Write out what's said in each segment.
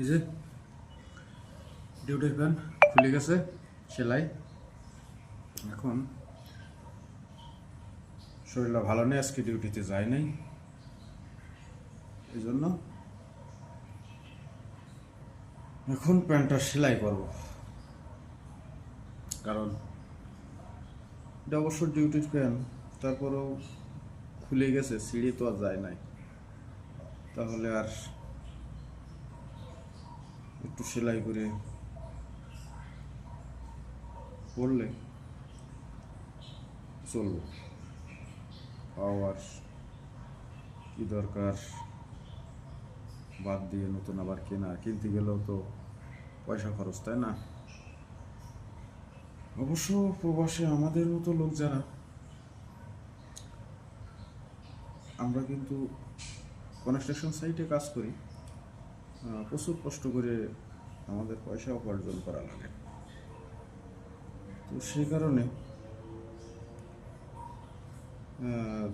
এই যে ডিউটির প্যান্ট খুলে গেছে, সেলাই। এখন শরীরটা ভালো নেই, আজকে ডিউটিতে যাই নাই, এই জন্য এখন প্যান্টটা সেলাই করব। কারণ এটা অবশ্য ডিউটির প্যান্ট, তারপরেও খুলে গেছে, সিঁড়ি তো আর যায় নাই, তাহলে আর একটু সেলাই করে পরলে চলবো। আর কি দরকার বাদ দিয়ে নতুন আবার কিনতে গেলেও তো পয়সা খরচ, তাই না? অবশ্য প্রবাসে আমাদের মতো লোক যারা, আমরা কিন্তু কনস্ট্রাকশন সাইটে কাজ করি, প্রচুর কষ্ট করে আমাদের পয়সা উপার্জন করা লাগে। তো সেই কারণে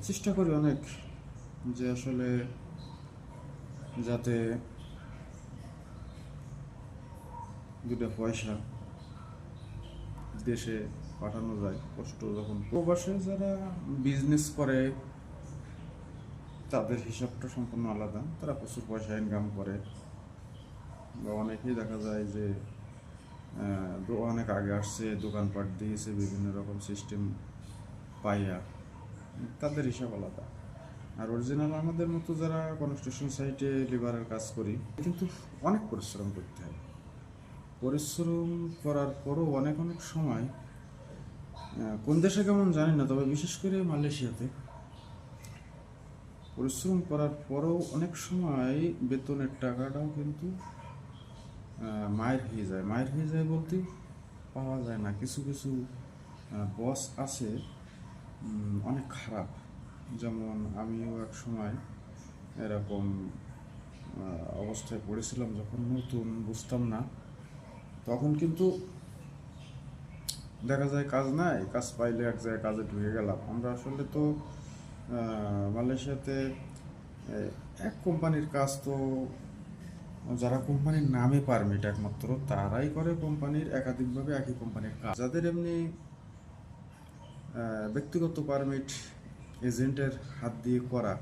চেষ্টা করি অনেক যে আসলে যাতে দুটো পয়সা দেশে পাঠানো যায়। কষ্ট যখন প্রবাসে যারা বিজনেস করে তাদের হিসাবটা সম্পূর্ণ আলাদা, তারা প্রচুর পয়সা ইনকাম করে। বা অনেকেই দেখা যায় যে অনেক আগে আসছে, দোকানপাট দিয়েছে, বিভিন্ন রকম সিস্টেম পাইয়া, তাদের হিসাব আলাদা। আর অরিজিনাল আমাদের মতো যারা কনস্ট্রাকশন সাইটে লেবারের কাজ করি, কিন্তু অনেক পরিশ্রম করতে হয়। পরিশ্রম করার পরও অনেক অনেক সময়, কোন দেশে কেমন জানি না, তবে বিশেষ করে মালয়েশিয়াতে পরিশ্রম করার পরেও অনেক সময় বেতনের টাকাটাও কিন্তু মায়ের হয়ে যায় বলতে পাওয়া যায় না। কিছু কিছু বস আছে অনেক খারাপ। যেমন আমিও এক সময় এরকম অবস্থায় পড়েছিলাম, যখন নতুন বুঝতাম না, তখন কিন্তু দেখা যায় কাজ নাই, কাজ পাইলে এক জায়গায় কাজে ঢুকে গেলাম। আমরা আসলে তো মালয়েশিয়াতে এক কোম্পানির কাজ, তো যারা কোম্পানির নামে পারমিট একমাত্র তারাই করে কোম্পানির একাধিকভাবে একই কোম্পানির কাজ। যাদের এমনি ব্যক্তিগত পারমিট এজেন্টের হাত দিয়ে করা,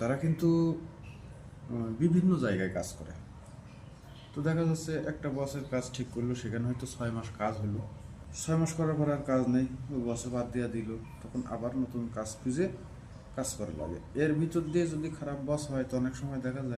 তারা কিন্তু বিভিন্ন জায়গায় কাজ করে। তো দেখা যাচ্ছে একটা বসের কাজ ঠিক করলো, সেখানে হয়তো 6 মাস কাজ হলো, 6 মাস করার পর আর কাজ নেই, ওই বসে বাদ দিয়ে দিল, তখন আবার নতুন কাজ খুঁজে কাজ করা লাগে। এর ভিতর দিয়ে যদি খারাপ বস হয়, তো অনেক সময় দেখা যায়